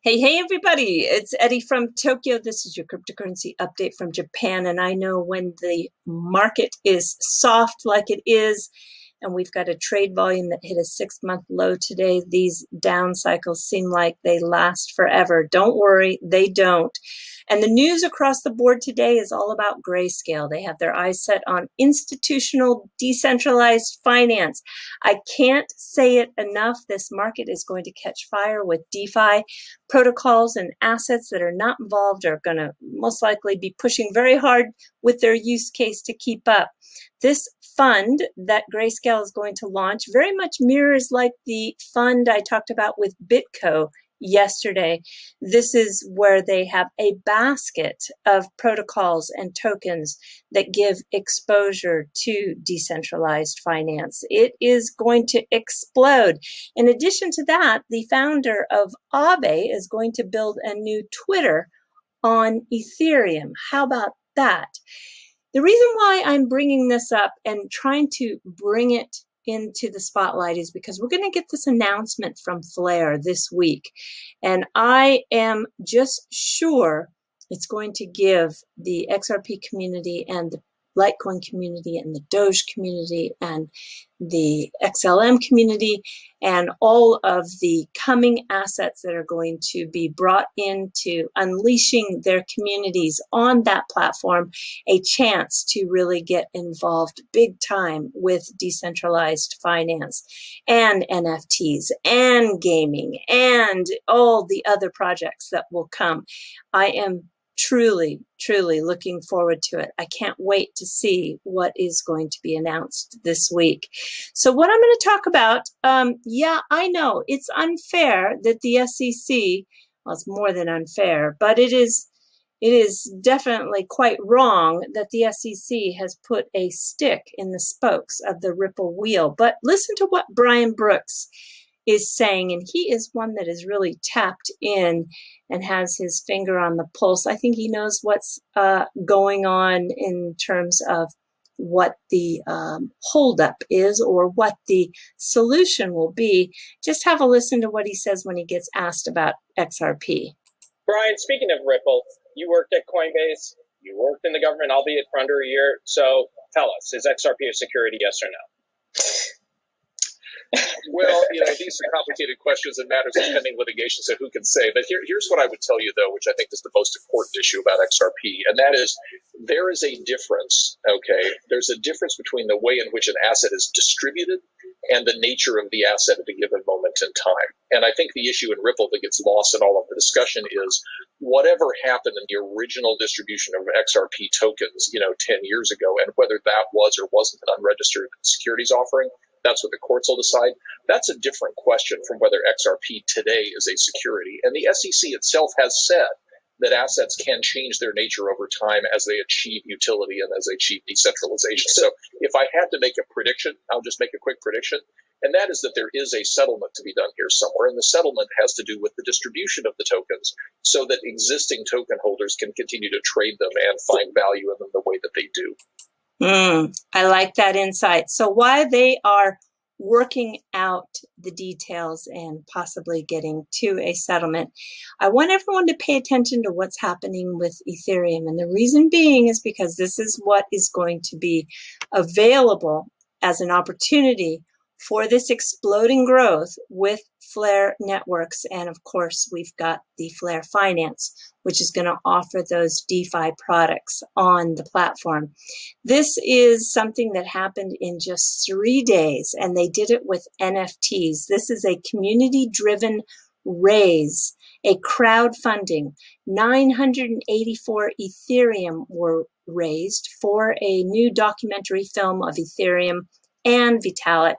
Hey, everybody. It's Eddie from Tokyo. This is your cryptocurrency update from Japan. And I know when the market is soft like it is, and we've got a trade volume that hit a 6-month low today, these down cycles seem like they last forever. Don't worry, they don't. And the news across the board today is all about Grayscale. They have their eyes set on institutional decentralized finance. I can't say it enough. This market is going to catch fire with DeFi protocols, and assets that are not involved are going to most likely be pushing very hard with their use case to keep up. This fund that Grayscale is going to launch very much mirrors like the fund I talked about with BitCo yesterday. This is where they have a basket of protocols and tokens that give exposure to decentralized finance. It is going to explode. In addition to that, the founder of Aave is going to build a new Twitter on Ethereum. How about that? The reason why I'm bringing this up and trying to bring it into the spotlight is because we're going to get this announcement from Flare this week. And I am just sure it's going to give the XRP community and the Litecoin community and the Doge community and the XLM community and all of the coming assets that are going to be brought into unleashing their communities on that platform a chance to really get involved big time with decentralized finance and NFTs and gaming and all the other projects that will come. I am truly looking forward to it. I can't wait to see what is going to be announced this week. So what I'm going to talk about, yeah, I know it's unfair that the SEC, well, it's more than unfair, but it is definitely quite wrong that the SEC has put a stick in the spokes of the Ripple wheel. But listen to what Brian Brooks is saying, and he is one that is really tapped in and has his finger on the pulse. I think he knows what's going on in terms of what the holdup is or what the solution will be. Just have a listen to what he says when he gets asked about XRP. Brian, speaking of Ripple, you worked at Coinbase, you worked in the government, albeit for under a year. So tell us, is XRP a security, yes or no? Well, these are complicated questions and matters of pending litigation, so who can say? But here's what I would tell you, though, which I think is the most important issue about XRP, and that is there is a difference, okay? There's a difference between the way in which an asset is distributed and the nature of the asset at a given moment in time. And I think the issue in Ripple that gets lost in all of the discussion is whatever happened in the original distribution of XRP tokens, 10 years ago, and whether that was or wasn't an unregistered securities offering, that's what the courts will decide. That's a different question from whether XRP today is a security. And the SEC itself has said that assets can change their nature over time as they achieve utility and as they achieve decentralization. So if I had to make a prediction, I'll just make a quick prediction, and that is that there is a settlement to be done here somewhere. And the settlement has to do with the distribution of the tokens so that existing token holders can continue to trade them and find value in them the way that they do. I like that insight. So while they are working out the details and possibly getting to a settlement, I want everyone to pay attention to what's happening with Ethereum. And the reason being is because this is what is going to be available as an opportunity for this exploding growth with Flare networks. And of course, we've got the Flare Finance, which is going to offer those DeFi products on the platform. This is something that happened in just 3 days, and they did it with NFTs. This is a community-driven raise, a crowdfunding. 984 Ethereum were raised for a new documentary film of Ethereum and Vitalik,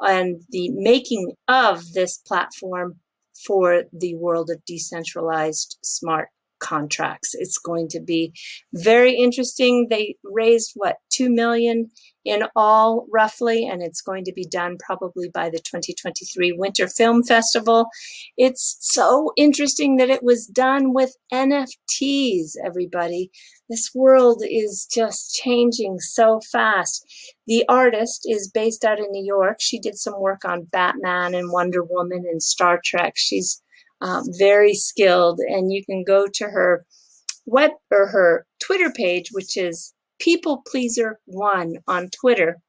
and the making of this platform for the world of decentralized smart contracts. It's going to be very interesting. They raised, what, 2 million in all, roughly, and it's going to be done probably by the 2023 Winter Film Festival. It's so interesting that it was done with NFTs, everybody. This world is just changing so fast. The artist is based out of New York. She did some work on Batman and Wonder Woman and Star Trek. She's very skilled, and you can go to her her Twitter page, which is People Pleaser 1 on Twitter,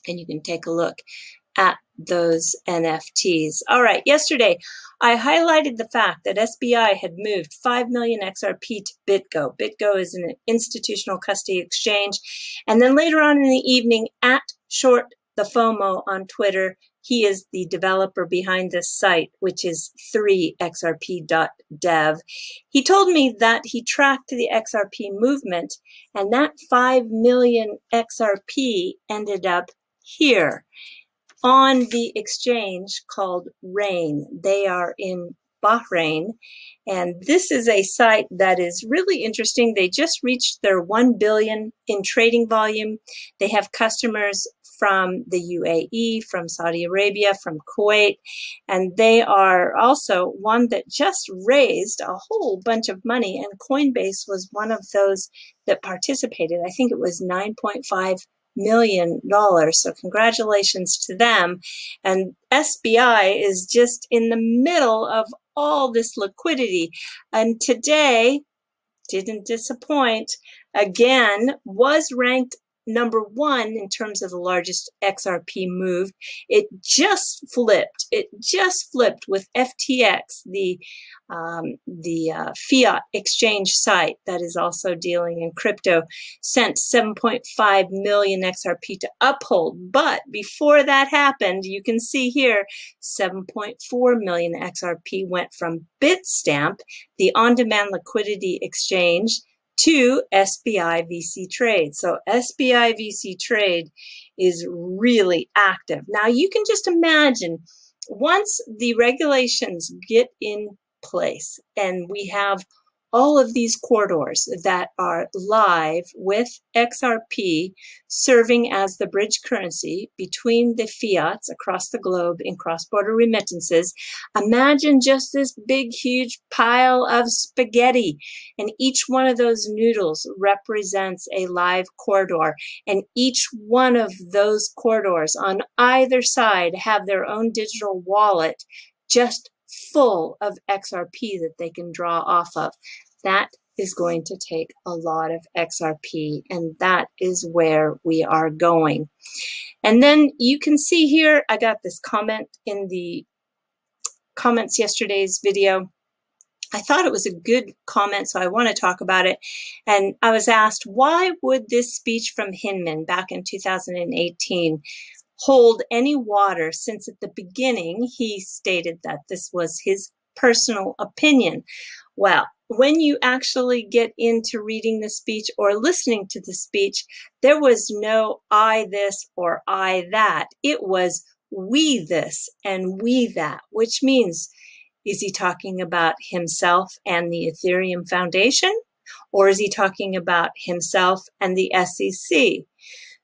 and you can take a look at those NFTs. All right, yesterday I highlighted the fact that SBI had moved 5 million XRP to BitGo. BitGo is an institutional custody exchange. And then later on in the evening, at Short the FOMO on Twitter, he is the developer behind this site, which is 3xrp.dev. He told me that he tracked the XRP movement, and that 5 million XRP ended up here on the exchange called Rain. They are in Bahrain, and this is a site that is really interesting. They just reached their 1 billion in trading volume. They have customers from the UAE, from Saudi Arabia, from Kuwait, and they are also one that just raised a whole bunch of money, and Coinbase was one of those that participated. I think it was $9.5 million. So congratulations to them. And SBI is just in the middle of all this liquidity. And today, didn't disappoint, again, was ranked number 1 in terms of the largest XRP move. It just flipped. It just flipped with FTX, the fiat exchange site that is also dealing in crypto, sent 7.5 million XRP to Uphold. But before that happened, you can see here, 7.4 million XRP went from Bitstamp, the on-demand liquidity exchange, to SBI VC Trade. So SBI VC Trade is really active. Now you can just imagine, once the regulations get in place and we have all of these corridors that are live with XRP serving as the bridge currency between the fiats across the globe in cross-border remittances, imagine just this big, huge pile of spaghetti, and each one of those noodles represents a live corridor, and each one of those corridors on either side have their own digital wallet just full of XRP that they can draw off of. That is going to take a lot of XRP, and that is where we are going. And then you can see here, I got this comment in the comments yesterday's video. I thought it was a good comment, so I want to talk about it. And I was asked, why would this speech from Hinman back in 2018 hold any water, since at the beginning he stated that this was his personal opinion? Well, when you actually get into reading the speech or listening to the speech, there was no I this or I that. It was we this and we that, which means, is he talking about himself and the Ethereum Foundation? Or is he talking about himself and the SEC?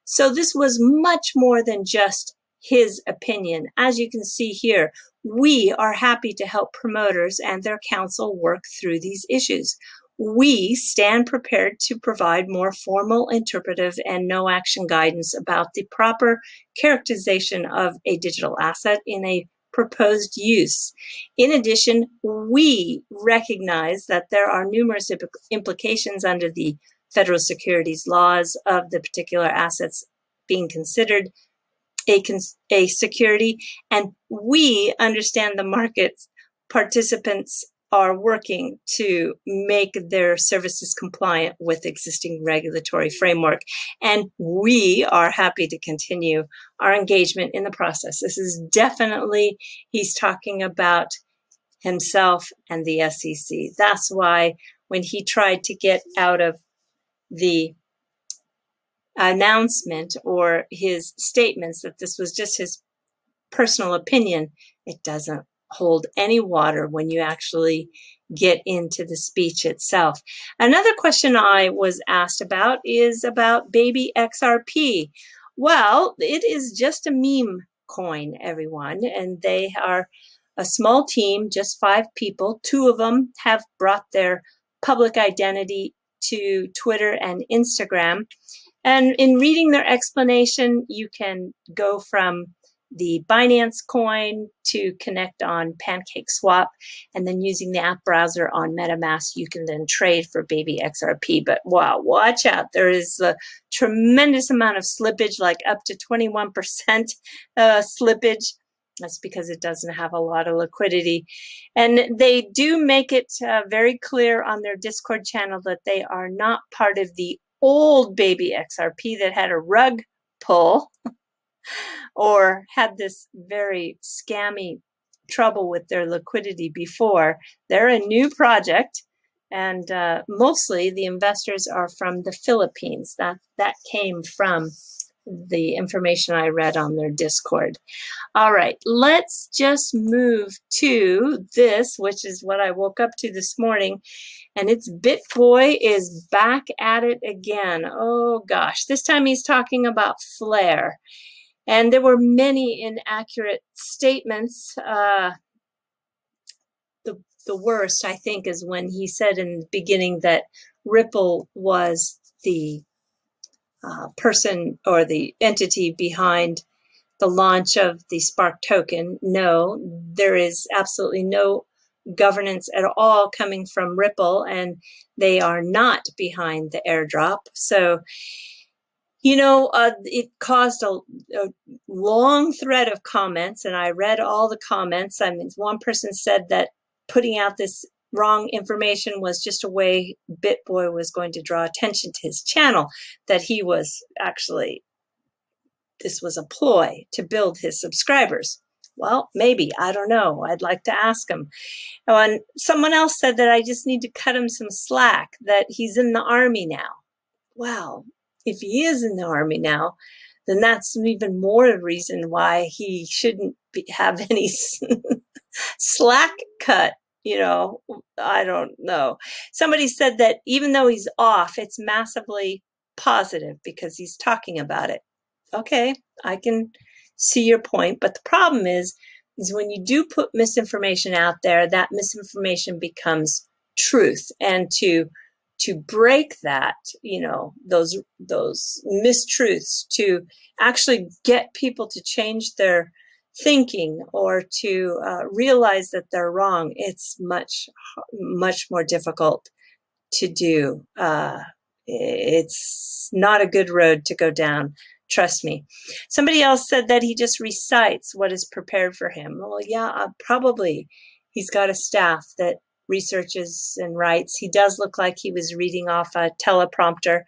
So this was much more than just his opinion. As you can see here, we are happy to help promoters and their counsel work through these issues. We stand prepared to provide more formal, interpretive, and no-action guidance about the proper characterization of a digital asset in a proposed use. In addition, we recognize that there are numerous implications under the federal securities laws of the particular assets being considered a security, and we understand the market's participants are working to make their services compliant with existing regulatory framework, and we are happy to continue our engagement in the process. This is definitely, he's talking about himself and the SEC. That's why when he tried to get out of the announcement or his statements that this was just his personal opinion, it doesn't hold any water when you actually get into the speech itself. Another question I was asked about is about BabyXRP. Well, it is just a meme coin, everyone, and they are a small team, just 5 people. 2 of them have brought their public identity to Twitter and Instagram. And in reading their explanation, you can go from the Binance coin to connect on PancakeSwap, and then using the app browser on MetaMask, you can then trade for BabyXRP. But wow, watch out. There is a tremendous amount of slippage, like up to 21% slippage. That's because it doesn't have a lot of liquidity. And they do make it very clear on their Discord channel that they are not part of the old BabyXRP that had a rug pull or had this very scammy trouble with their liquidity before. They're a new project, and mostly the investors are from the Philippines. That came from the information I read on their Discord. All right, let's just move to this, which is what I woke up to this morning, and it's BitBoy is back at it again. Oh gosh, this time he's talking about Flare. And there were many inaccurate statements. The worst, I think, is when he said in the beginning that Ripple was the person or the entity behind the launch of the Spark token. No, there is absolutely no governance at all coming from Ripple, and they are not behind the airdrop. So, you know, it caused a long thread of comments, and I read all the comments. I mean, one person said that putting out this wrong information was just a way BitBoy was going to draw attention to his channel, that he was actually, this was a ploy to build his subscribers. Well, maybe, I don't know. I'd like to ask him. And someone else said that I just need to cut him some slack, that he's in the army now. Well, if he is in the army now, then that's even more a reason why he shouldn't have any slack cut. You know, I don't know. Somebody said that even though he's off, it's massively positive because he's talking about it. Okay, I can see your point, but the problem is when you do put misinformation out there, that misinformation becomes truth. And to break that, you know, those mistruths, to actually get people to change their thinking or to realize that they're wrong, it's much more difficult to do. It's not a good road to go down. Trust me. Somebody else said that he just recites what is prepared for him. Well, yeah, probably. He's got a staff that researches and writes. He does look like he was reading off a teleprompter.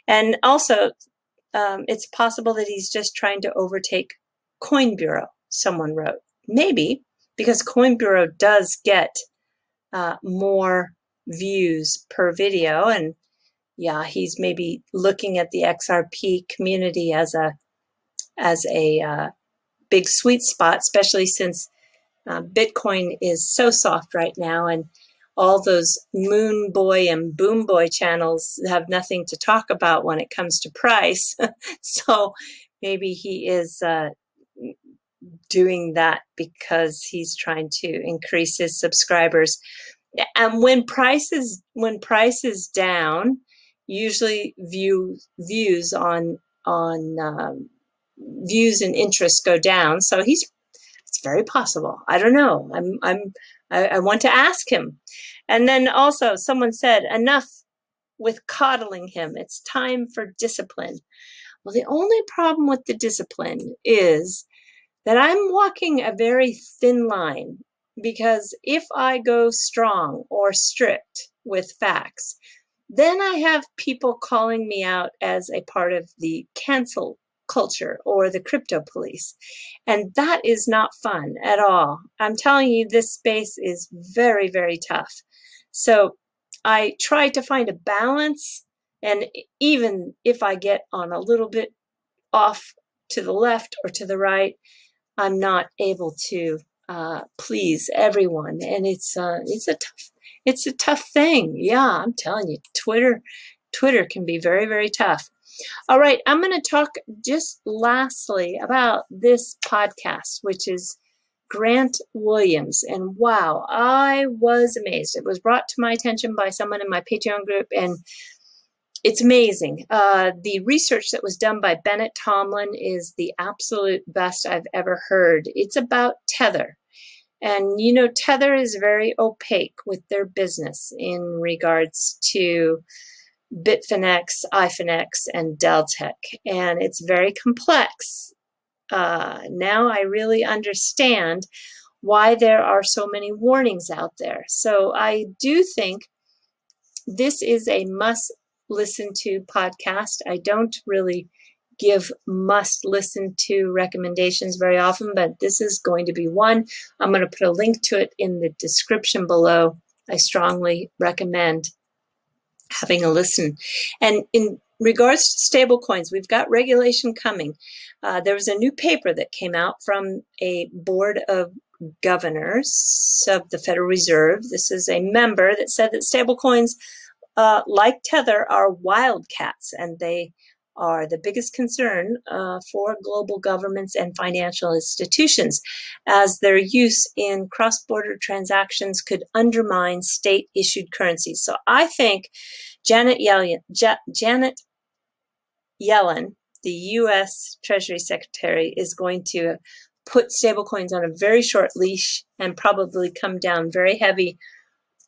And also, it's possible that he's just trying to overtake Coin Bureau, someone wrote. Maybe, because Coin Bureau does get more views per video, and yeah, he's maybe looking at the XRP community as a big sweet spot, especially since Bitcoin is so soft right now, and all those Moon Boy and Boom Boy channels have nothing to talk about when it comes to price. So maybe he is doing that because he's trying to increase his subscribers. And when price is down, usually views and interest go down. So it's very possible. I don't know. I want to ask him. And then also someone said, enough with coddling him. It's time for discipline. Well, the only problem with the discipline is that I'm walking a very thin line, because if I go strong or strict with facts, then I have people calling me out as a part of the cancel culture or the crypto police. And that is not fun at all. I'm telling you, this space is very, very tough. So I try to find a balance. And even if I get on a little bit off to the left or to the right, I'm not able to please everyone. And it's a tough thing. Yeah, I'm telling you, Twitter can be very, very tough. All right, I'm going to talk just lastly about this podcast, which is Grant Williams. And wow, I was amazed. It was brought to my attention by someone in my Patreon group, and it's amazing. The research that was done by Bennett Tomlin is the absolute best I've ever heard. It's about Tether. And, you know, Tether is very opaque with their business in regards to Bitfinex, Ifinex, and Deltec. And it's very complex. Now I really understand why there are so many warnings out there. So I do think this is a must listen to podcast. I don't really give must listen to recommendations very often, but this is going to be one. I'm going to put a link to it in the description below. I strongly recommend having a listen. And in regards to stablecoins, we've got regulation coming. There was a new paper that came out from a board of governors of the Federal Reserve. This is a member that said that stablecoins, like Tether, are wildcats, and they are the biggest concern for global governments and financial institutions, as their use in cross-border transactions could undermine state-issued currencies. So I think Janet Yellen, the U.S. Treasury Secretary, is going to put stablecoins on a very short leash and probably come down very heavy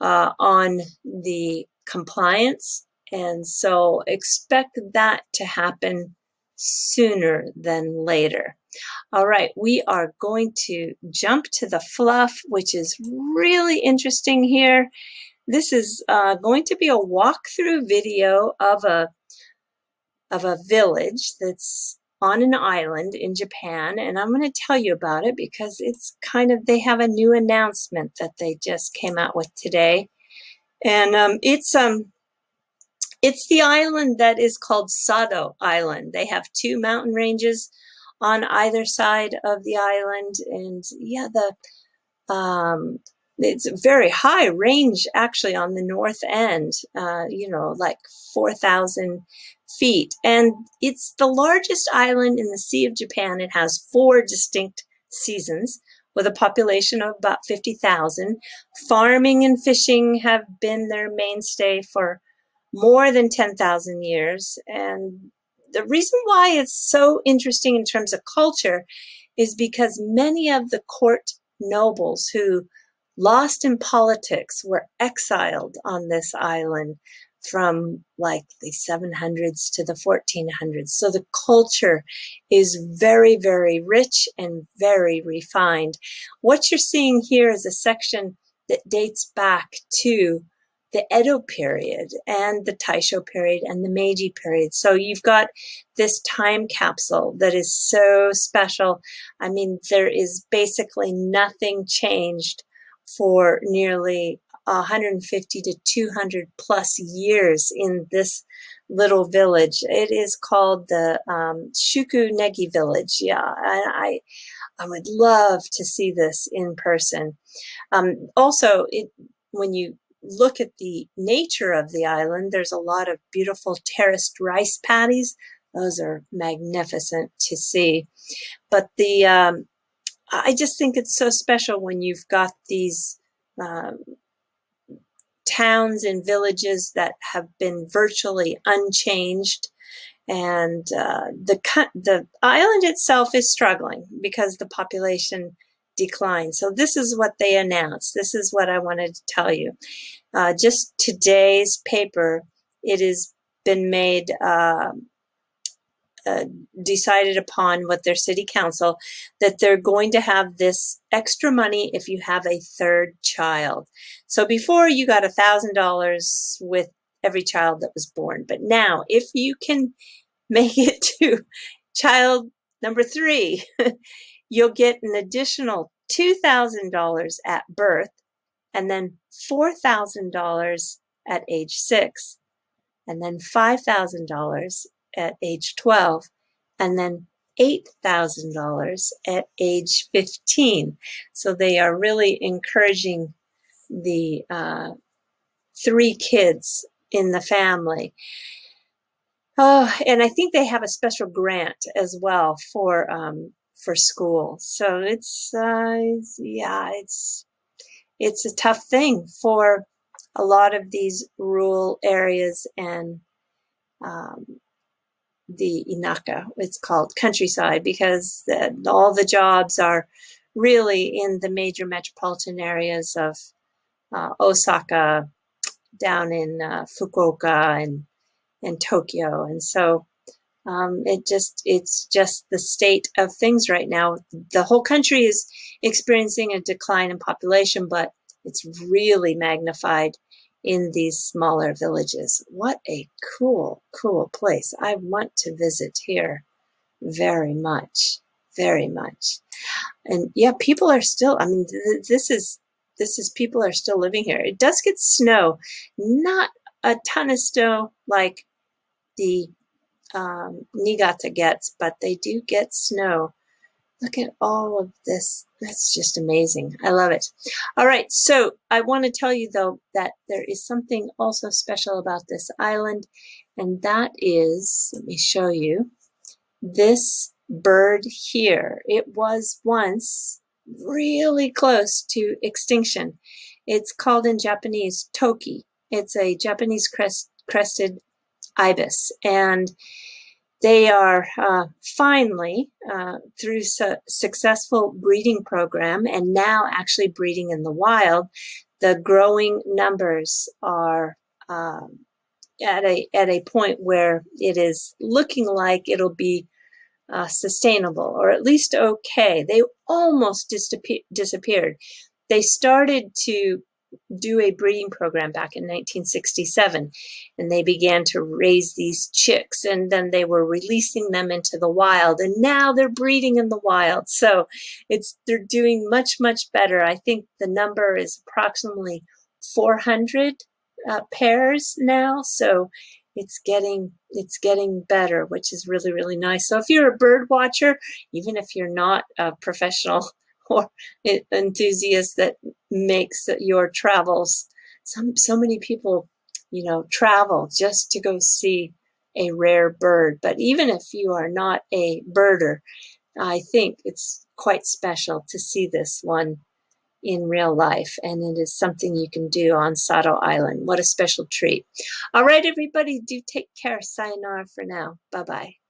on the compliance. And so expect that to happen sooner than later. All right, we are going to jump to the fluff, which is really interesting here. This is going to be a walkthrough video of a village that's on an island in Japan, and I'm going to tell you about it because it's kind of, they have a new announcement that they just came out with today. And it's the island that is called Sado Island. They have two mountain ranges on either side of the island, and yeah, it's a very high range actually on the north end, you know, like 4,000 feet. And it's the largest island in the Sea of Japan. It has 4 distinct seasons with a population of about 50,000. Farming and fishing have been their mainstay for more than 10,000 years. And the reason why it's so interesting in terms of culture is because many of the court nobles who lost in politics were exiled on this island from like the 700s to the 1400s. So the culture is very, very rich and very refined. What you're seeing here is a section that dates back to the Edo period and the Taisho period and the Meiji period. So you've got this time capsule that is so special. I mean, there is basically nothing changed for nearly 150 to 200 plus years in this little village. It is called the Shuku-Negi village. Yeah, I would love to see this in person. Also, when you look at the nature of the island, there's a lot of beautiful terraced rice paddies. Those are magnificent to see. But I just think it's so special when you've got these towns and villages that have been virtually unchanged, and the island itself is struggling because the population declined. So this is what they announced. This is what I wanted to tell you. Just today's paper, it has been made decided upon with their city council that they're going to have this extra money if you have a third child. So before, you got $1,000 with every child that was born, but now if you can make it to child number 3, you'll get an additional $2,000 at birth, and then $4,000 at age 6, and then $5,000 at age 12, and then $8,000 at age 15. So they are really encouraging the 3 kids in the family. Oh, and I think they have a special grant as well for school. So it's a tough thing for a lot of these rural areas and the Inaka, it's called countryside, because all the jobs are really in the major metropolitan areas of Osaka, down in Fukuoka and Tokyo. And so it's just the state of things right now. The whole country is experiencing a decline in population, but it's really magnified in these smaller villages. What a cool place. I want to visit here very much, very much. And yeah, people are still, I mean, this is people are still living here. It does get snow, not a ton of snow like the Niigata gets, but they do get snow. Look at all of this. That's just amazing. I love it. All right. So I want to tell you, though, that there is something also special about this island. And that is, let me show you, this bird here. It was once really close to extinction. It's called in Japanese toki. It's a Japanese crested ibis. And they are finally, through successful breeding program, and now actually breeding in the wild, the growing numbers are at a point where it is looking like it'll be sustainable, or at least okay. They almost disappeared. They started to do a breeding program back in 1967, and they began to raise these chicks, and then they were releasing them into the wild, and now they're breeding in the wild. So they're doing much better. I think the number is approximately 400 pairs now. So it's getting better, which is really nice. So if you're a bird watcher, even if you're not a professional or enthusiast that makes your travels, so many people, you know, travel just to go see a rare bird. But even if you are not a birder, I think it's quite special to see this one in real life, and it is something you can do on Sado Island. What a special treat. All right, everybody, do take care. Sayonara for now. Bye-bye.